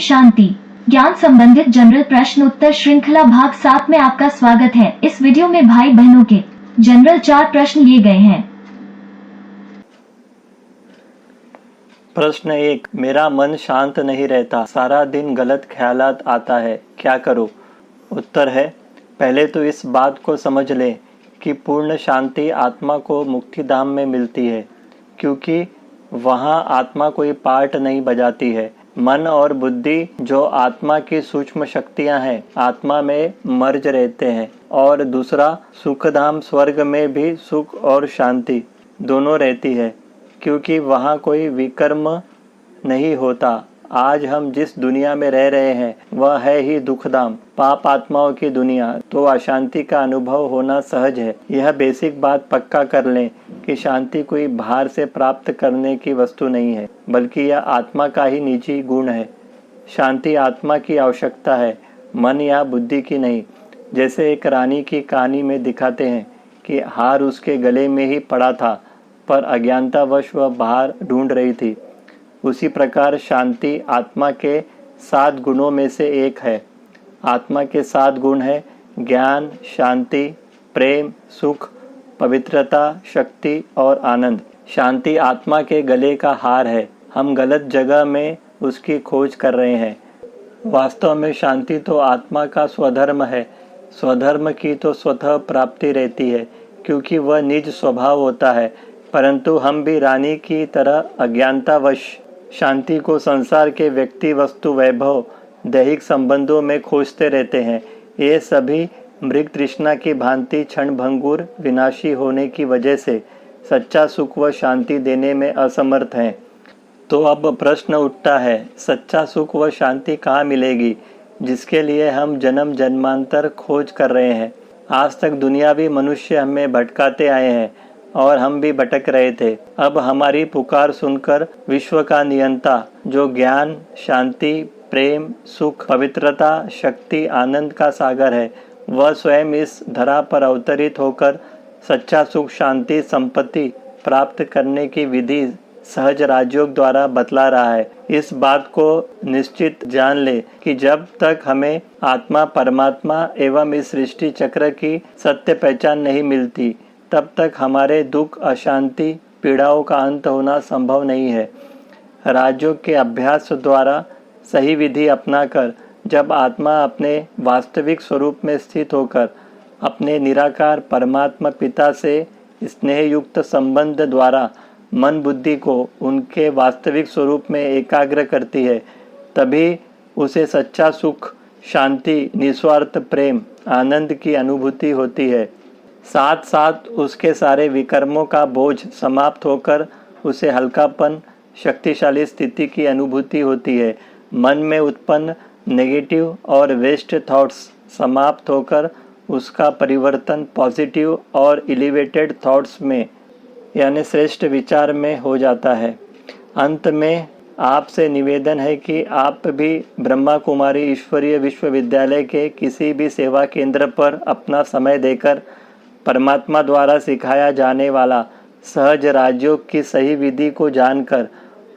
शांति। ज्ञान संबंधित जनरल प्रश्न उत्तर श्रृंखला भाग 7 में आपका स्वागत है। इस वीडियो में भाई बहनों के जनरल 4 प्रश्न लिए गए हैं। प्रश्न 1, मेरा मन शांत नहीं रहता, सारा दिन गलत ख्यालात आता है, क्या करूं? उत्तर है, पहले तो इस बात को समझ लें कि पूर्ण शांति आत्मा को मुक्तिधाम में मिलती है, क्योंकि वहाँ आत्मा कोई पार्ट नहीं बजाती है। मन और बुद्धि जो आत्मा की सूक्ष्म शक्तियाँ हैं, आत्मा में मर्ज रहते हैं। और दूसरा, सुखधाम स्वर्ग में भी सुख और शांति दोनों रहती है, क्योंकि वहाँ कोई विकर्म नहीं होता। आज हम जिस दुनिया में रह रहे हैं वह है ही दुखधाम, पाप आत्माओं की दुनिया, तो अशांति का अनुभव होना सहज है। यह बेसिक बात पक्का कर लें कि शांति कोई बाहर से प्राप्त करने की वस्तु नहीं है, बल्कि यह आत्मा का ही निजी गुण है। शांति आत्मा की आवश्यकता है, मन या बुद्धि की नहीं। जैसे एक रानी की कहानी में दिखाते हैं कि हार उसके गले में ही पड़ा था, पर अज्ञानतावश वह बाहर ढूंढ रही थी। उसी प्रकार शांति आत्मा के 7 गुणों में से एक है। आत्मा के 7 गुण हैं: ज्ञान, शांति, प्रेम, सुख, पवित्रता, शक्ति और आनंद। शांति आत्मा के गले का हार है। हम गलत जगह में उसकी खोज कर रहे हैं। वास्तव में शांति तो आत्मा का स्वधर्म है। स्वधर्म की तो स्वतः प्राप्ति रहती है, क्योंकि वह निज स्वभाव होता है। परंतु हम भी रानी की तरह अज्ञानतावश शांति को संसार के व्यक्ति, वस्तु, वैभव, दैहिक संबंधों में खोजते रहते हैं। ये सभी मृग तृष्णा की भांति क्षणभंगुर विनाशी होने की वजह से सच्चा सुख व शांति देने में असमर्थ हैं। तो अब प्रश्न उठता है, सच्चा सुख व शांति कहाँ मिलेगी, जिसके लिए हम जन्म जन्मांतर खोज कर रहे हैं। आज तक दुनियावी मनुष्य हमें भटकाते आए हैं और हम भी भटक रहे थे। अब हमारी पुकार सुनकर विश्व का नियंता, जो ज्ञान, शांति, प्रेम, सुख, पवित्रता, शक्ति, आनंद का सागर है, वह स्वयं इस धरा पर अवतरित होकर सच्चा सुख, शांति, संपत्ति प्राप्त करने की विधि सहज राजयोग द्वारा बतला रहा है। इस बात को निश्चित जान ले कि जब तक हमें आत्मा, परमात्मा एवं इस सृष्टि चक्र की सत्य पहचान नहीं मिलती, तब तक हमारे दुख, अशांति, पीड़ाओं का अंत होना संभव नहीं है। राजयोग के अभ्यास द्वारा सही विधि अपनाकर जब आत्मा अपने वास्तविक स्वरूप में स्थित होकर अपने निराकार परमात्मा पिता से स्नेह युक्त संबंध द्वारा मन बुद्धि को उनके वास्तविक स्वरूप में एकाग्र करती है, तभी उसे सच्चा सुख, शांति, निस्वार्थ प्रेम, आनंद की अनुभूति होती है। साथ साथ उसके सारे विकर्मों का बोझ समाप्त होकर उसे हल्कापन, शक्तिशाली स्थिति की अनुभूति होती है। मन में उत्पन्न नेगेटिव और वेस्ट थॉट्स समाप्त होकर उसका परिवर्तन पॉजिटिव और एलिवेटेड थॉट्स में यानी श्रेष्ठ विचार में हो जाता है। अंत में आपसे निवेदन है कि आप भी ब्रह्मा कुमारी ईश्वरीय विश्वविद्यालय के किसी भी सेवा केंद्र पर अपना समय देकर परमात्मा द्वारा सिखाया जाने वाला सहज राजयोग की सही विधि को जानकर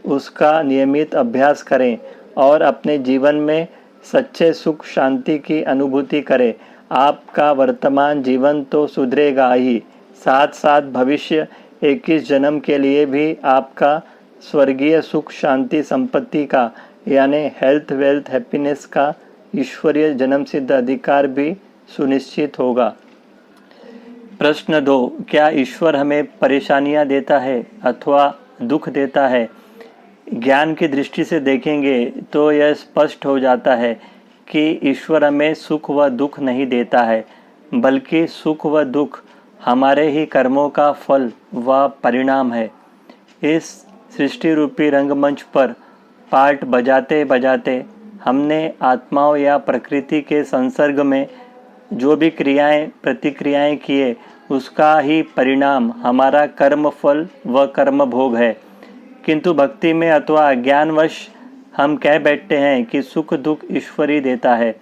उसका नियमित अभ्यास करें और अपने जीवन में सच्चे सुख, शांति की अनुभूति करें। आपका वर्तमान जीवन तो सुधरेगा ही, साथ साथ भविष्य 21 जन्म के लिए भी आपका स्वर्गीय सुख, शांति, संपत्ति का यानी हेल्थ, वेल्थ, हैप्पीनेस का ईश्वरीय जन्म सिद्ध अधिकार भी सुनिश्चित होगा। प्रश्न 2, क्या ईश्वर हमें परेशानियां देता है अथवा दुख देता है? ज्ञान की दृष्टि से देखेंगे तो यह स्पष्ट हो जाता है कि ईश्वर हमें सुख व दुख नहीं देता है, बल्कि सुख व दुख हमारे ही कर्मों का फल व परिणाम है। इस सृष्टि रूपी रंगमंच पर पार्ट बजाते बजाते हमने आत्माओं या प्रकृति के संसर्ग में जो भी क्रियाएं, प्रतिक्रियाएं किए, उसका ही परिणाम हमारा कर्म फल व कर्म भोग है। किंतु भक्ति में अथवा अज्ञानवश हम कह बैठते हैं कि सुख दुख ईश्वर ही देता है,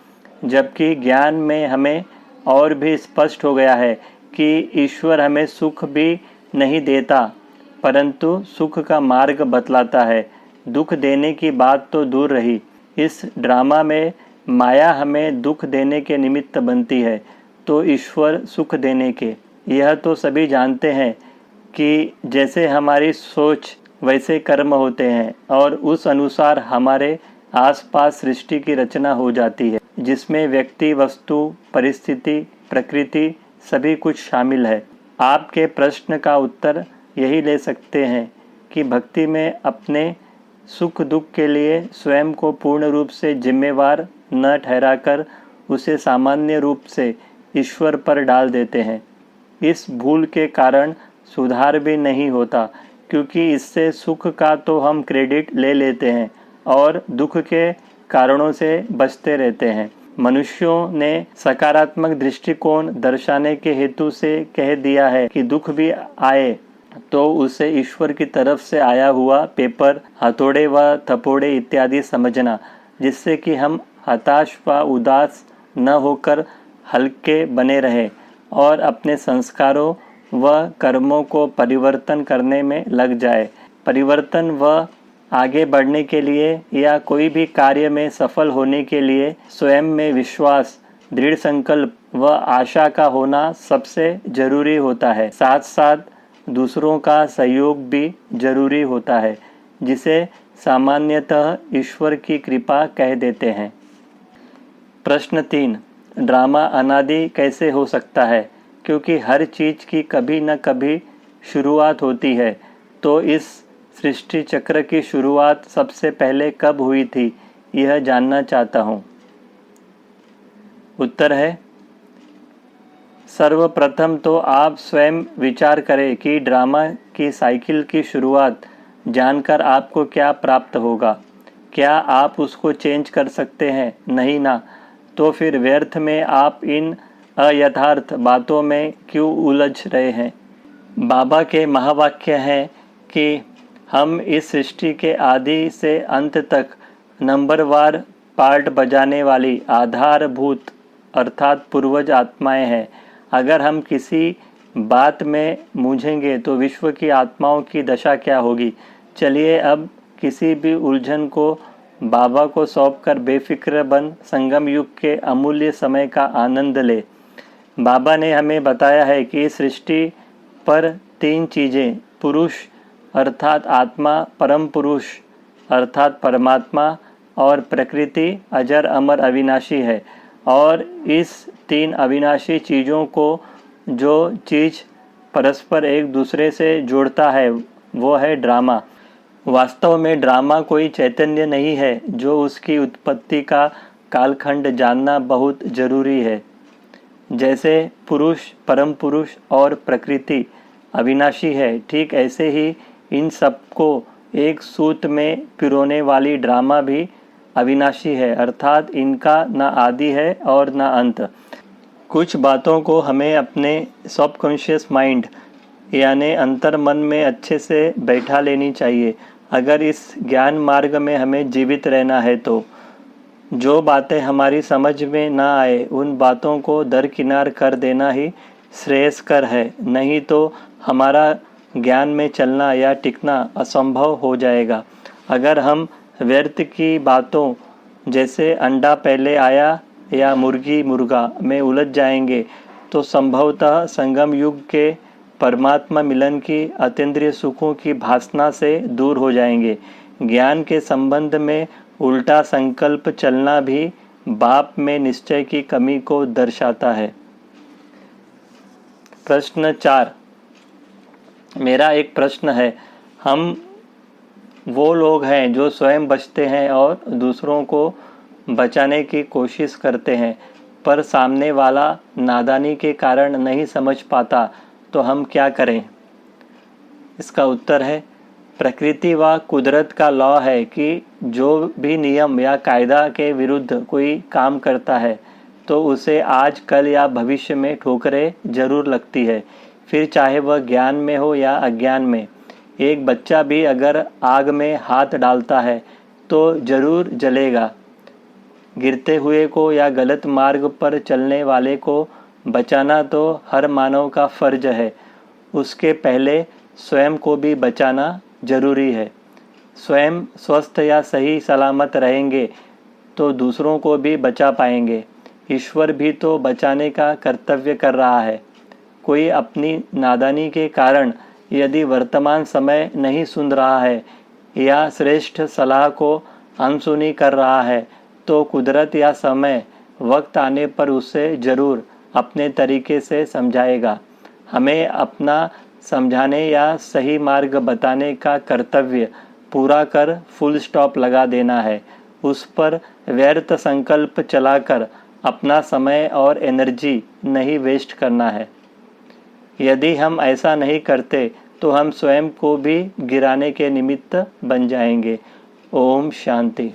जबकि ज्ञान में हमें और भी स्पष्ट हो गया है कि ईश्वर हमें सुख भी नहीं देता, परंतु सुख का मार्ग बतलाता है। दुख देने की बात तो दूर रही, इस ड्रामा में माया हमें दुख देने के निमित्त बनती है तो ईश्वर सुख देने के। यह तो सभी जानते हैं कि जैसे हमारी सोच वैसे कर्म होते हैं और उस अनुसार हमारे आसपास सृष्टि की रचना हो जाती है, जिसमें व्यक्ति, वस्तु, परिस्थिति, प्रकृति सभी कुछ शामिल है। आपके प्रश्न का उत्तर यही ले सकते हैं कि भक्ति में अपने सुख दुख के लिए स्वयं को पूर्ण रूप से जिम्मेवार न ठहराकर उसे सामान्य रूप से ईश्वर पर डाल देते हैं। इस भूल के कारण सुधार भी नहीं होता, क्योंकि इससे सुख का तो हम क्रेडिट ले लेते हैं और दुख के कारणों से बचते रहते हैं। मनुष्यों ने सकारात्मक दृष्टिकोण दर्शाने के हेतु से कह दिया है कि दुख भी आए तो उसे ईश्वर की तरफ से आया हुआ पेपर, हथौड़े व थपोड़े इत्यादि समझना, जिससे कि हम हताश व उदास न होकर हल्के बने रहें और अपने संस्कारों व कर्मों को परिवर्तन करने में लग जाए। परिवर्तन व आगे बढ़ने के लिए या कोई भी कार्य में सफल होने के लिए स्वयं में विश्वास, दृढ़ संकल्प व आशा का होना सबसे जरूरी होता है। साथ साथ दूसरों का सहयोग भी जरूरी होता है, जिसे सामान्यतः ईश्वर की कृपा कह देते हैं। प्रश्न 3, ड्रामा अनादि कैसे हो सकता है? क्योंकि हर चीज़ की कभी न कभी शुरुआत होती है, तो इस सृष्टि चक्र की शुरुआत सबसे पहले कब हुई थी, यह जानना चाहता हूँ। उत्तर है, सर्वप्रथम तो आप स्वयं विचार करें कि ड्रामा की साइकिल की शुरुआत जानकर आपको क्या प्राप्त होगा। क्या आप उसको चेंज कर सकते हैं? नहीं ना। तो फिर व्यर्थ में आप इन अयथार्थ बातों में क्यों उलझ रहे हैं? बाबा के महावाक्य हैं कि हम इस सृष्टि के आदि से अंत तक नंबरवार पार्ट बजाने वाली आधारभूत अर्थात पूर्वज आत्माएं हैं। अगर हम किसी बात में मूझेंगे तो विश्व की आत्माओं की दशा क्या होगी? चलिए अब किसी भी उलझन को बाबा को सौंपकर बेफिक्र बन संगम युग के अमूल्य समय का आनंद ले। बाबा ने हमें बताया है कि सृष्टि पर 3 चीज़ें, पुरुष अर्थात आत्मा, परम पुरुष अर्थात परमात्मा और प्रकृति अजर अमर अविनाशी है। और इस 3 अविनाशी चीज़ों को जो चीज़ परस्पर एक दूसरे से जोड़ता है वो है ड्रामा। वास्तव में ड्रामा कोई चैतन्य नहीं है। जो उसकी उत्पत्ति का कालखंड जानना बहुत जरूरी है। जैसे पुरुष, परम पुरुष और प्रकृति अविनाशी है, ठीक ऐसे ही इन सबको एक सूत में पिरोने वाली ड्रामा भी अविनाशी है, अर्थात इनका न आदि है और न अंत। कुछ बातों को हमें अपने सबकॉन्शियस माइंड यानी अंतर मन में अच्छे से बैठा लेनी चाहिए, अगर इस ज्ञान मार्ग में हमें जीवित रहना है तो। जो बातें हमारी समझ में ना आए उन बातों को दरकिनार कर देना ही श्रेयस्कर है, नहीं तो हमारा ज्ञान में चलना या टिकना असंभव हो जाएगा। अगर हम व्यर्थ की बातों जैसे अंडा पहले आया या मुर्गी मुर्गा में उलझ जाएंगे तो संभवतः संगम युग के परमात्मा मिलन की अतीन्द्रिय सुखों की भासना से दूर हो जाएंगे। ज्ञान के संबंध में उल्टा संकल्प चलना भी बाप में निश्चय की कमी को दर्शाता है। प्रश्न 4, मेरा एक प्रश्न है। हम वो लोग हैं जो स्वयं बचते हैं और दूसरों को बचाने की कोशिश करते हैं, पर सामने वाला नादानी के कारण नहीं समझ पाता, तो हम क्या करें? इसका उत्तर है, प्रकृति व कुदरत का लॉ है कि जो भी नियम या कायदा के विरुद्ध कोई काम करता है तो उसे आज, कल या भविष्य में ठोकरें जरूर लगती है, फिर चाहे वह ज्ञान में हो या अज्ञान में। एक बच्चा भी अगर आग में हाथ डालता है तो जरूर जलेगा। गिरते हुए को या गलत मार्ग पर चलने वाले को बचाना तो हर मानव का फर्ज है। उसके पहले स्वयं को भी बचाना जरूरी है। स्वयं स्वस्थ या सही सलामत रहेंगे तो दूसरों को भी बचा पाएंगे। ईश्वर भी तो बचाने का कर्तव्य कर रहा है। कोई अपनी नादानी के कारण यदि वर्तमान समय नहीं सुन रहा है या श्रेष्ठ सलाह को अनसुनी कर रहा है तो कुदरत या समय वक्त आने पर उसे जरूर अपने तरीके से समझाएगा। हमें अपना समझाने या सही मार्ग बताने का कर्तव्य पूरा कर फुल स्टॉप लगा देना है। उस पर व्यर्थ संकल्प चलाकर अपना समय और एनर्जी नहीं वेस्ट करना है। यदि हम ऐसा नहीं करते तो हम स्वयं को भी गिराने के निमित्त बन जाएंगे। ओम शांति।